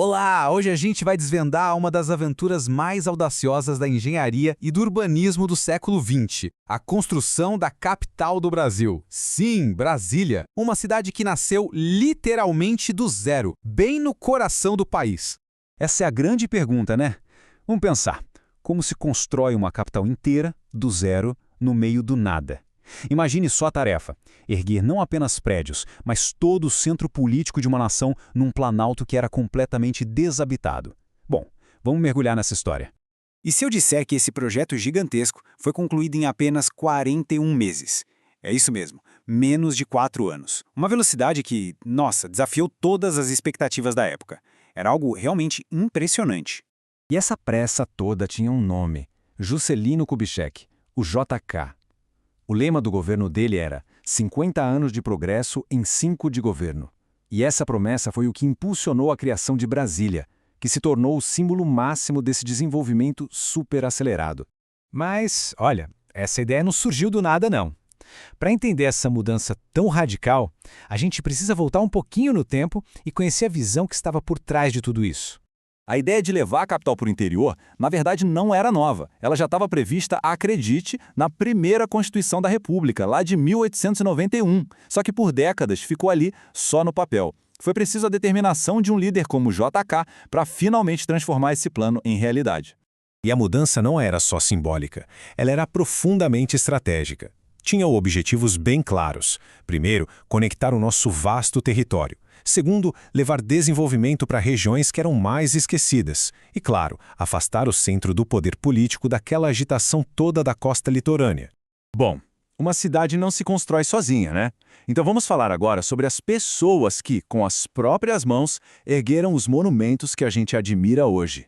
Olá! Hoje a gente vai desvendar uma das aventuras mais audaciosas da engenharia e do urbanismo do século XX, a construção da capital do Brasil. Sim, Brasília, uma cidade que nasceu literalmente do zero, bem no coração do país. Essa é a grande pergunta, né? Vamos pensar, como se constrói uma capital inteira, do zero, no meio do nada? Imagine só a tarefa: erguer não apenas prédios, mas todo o centro político de uma nação num planalto que era completamente desabitado. Bom, vamos mergulhar nessa história. E se eu disser que esse projeto gigantesco foi concluído em apenas 41 meses? É isso mesmo, menos de 4 anos. Uma velocidade que, nossa, desafiou todas as expectativas da época. Era algo realmente impressionante. E essa pressa toda tinha um nome: Juscelino Kubitschek, o JK. O lema do governo dele era 50 anos de progresso em 5 de governo. E essa promessa foi o que impulsionou a criação de Brasília, que se tornou o símbolo máximo desse desenvolvimento superacelerado. Mas, olha, essa ideia não surgiu do nada, não. Para entender essa mudança tão radical, a gente precisa voltar um pouquinho no tempo e conhecer a visão que estava por trás de tudo isso. A ideia de levar a capital para o interior, na verdade, não era nova. Ela já estava prevista, acredite, na primeira Constituição da República, lá de 1891. Só que por décadas ficou ali só no papel. Foi preciso a determinação de um líder como JK para finalmente transformar esse plano em realidade. E a mudança não era só simbólica, ela era profundamente estratégica. Tinha objetivos bem claros. Primeiro, conectar o nosso vasto território. Segundo, levar desenvolvimento para regiões que eram mais esquecidas. E, claro, afastar o centro do poder político daquela agitação toda da costa litorânea. Bom, uma cidade não se constrói sozinha, né? Então vamos falar agora sobre as pessoas que, com as próprias mãos, ergueram os monumentos que a gente admira hoje.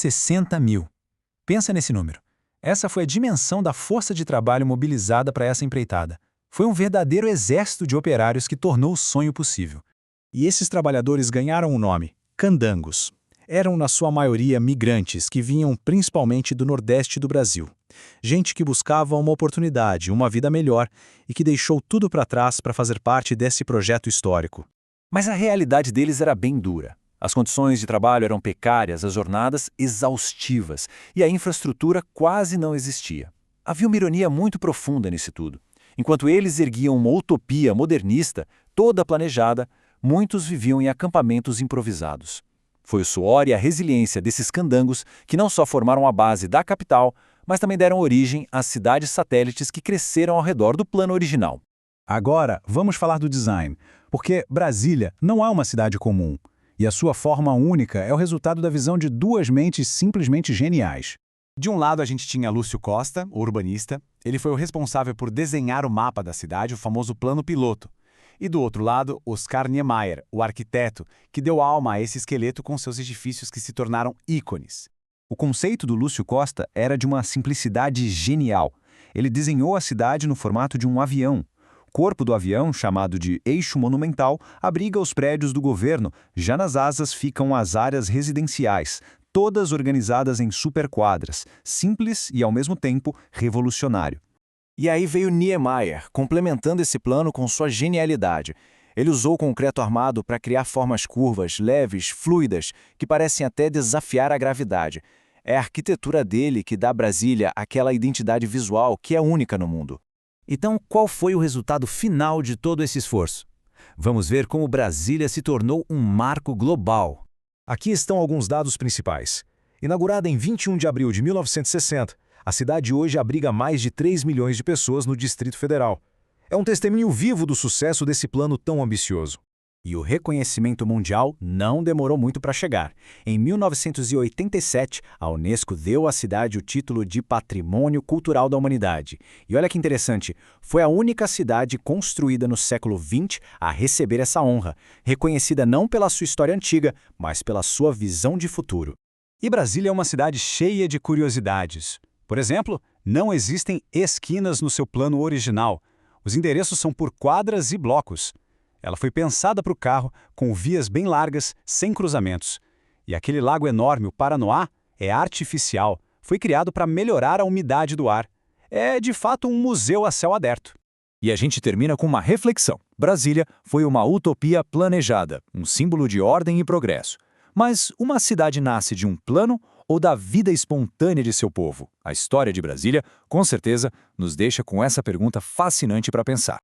60 mil. Pensa nesse número. Essa foi a dimensão da força de trabalho mobilizada para essa empreitada. Foi um verdadeiro exército de operários que tornou o sonho possível. E esses trabalhadores ganharam o nome candangos. Eram, na sua maioria, migrantes que vinham principalmente do Nordeste do Brasil. Gente que buscava uma oportunidade, uma vida melhor e que deixou tudo para trás para fazer parte desse projeto histórico. Mas a realidade deles era bem dura. As condições de trabalho eram precárias, as jornadas exaustivas e a infraestrutura quase não existia. Havia uma ironia muito profunda nisso tudo. Enquanto eles erguiam uma utopia modernista, toda planejada, muitos viviam em acampamentos improvisados. Foi o suor e a resiliência desses candangos que não só formaram a base da capital, mas também deram origem às cidades satélites que cresceram ao redor do plano original. Agora, vamos falar do design, porque Brasília não é uma cidade comum, e a sua forma única é o resultado da visão de duas mentes simplesmente geniais. De um lado a gente tinha Lúcio Costa, o urbanista. Ele foi o responsável por desenhar o mapa da cidade, o famoso plano piloto. E do outro lado, Oscar Niemeyer, o arquiteto, que deu alma a esse esqueleto com seus edifícios que se tornaram ícones. O conceito do Lúcio Costa era de uma simplicidade genial. Ele desenhou a cidade no formato de um avião. O corpo do avião, chamado de eixo monumental, abriga os prédios do governo. Já nas asas ficam as áreas residenciais, todas organizadas em superquadras, simples e, ao mesmo tempo, revolucionário. E aí veio Niemeyer, complementando esse plano com sua genialidade. Ele usou o concreto armado para criar formas curvas, leves, fluidas, que parecem até desafiar a gravidade. É a arquitetura dele que dá a Brasília aquela identidade visual que é única no mundo. Então, qual foi o resultado final de todo esse esforço? Vamos ver como Brasília se tornou um marco global. Aqui estão alguns dados principais. Inaugurada em 21 de abril de 1960, a cidade hoje abriga mais de 3 milhões de pessoas no Distrito Federal. É um testemunho vivo do sucesso desse plano tão ambicioso. E o reconhecimento mundial não demorou muito para chegar. Em 1987, a Unesco deu à cidade o título de Patrimônio Cultural da Humanidade. E olha que interessante, foi a única cidade construída no século XX a receber essa honra, reconhecida não pela sua história antiga, mas pela sua visão de futuro. E Brasília é uma cidade cheia de curiosidades. Por exemplo, não existem esquinas no seu plano original. Os endereços são por quadras e blocos. Ela foi pensada para o carro, com vias bem largas, sem cruzamentos. E aquele lago enorme, o Paranoá, é artificial. Foi criado para melhorar a umidade do ar. É, de fato, um museu a céu aberto. E a gente termina com uma reflexão. Brasília foi uma utopia planejada, um símbolo de ordem e progresso. Mas uma cidade nasce de um plano ou da vida espontânea de seu povo? A história de Brasília, com certeza, nos deixa com essa pergunta fascinante para pensar.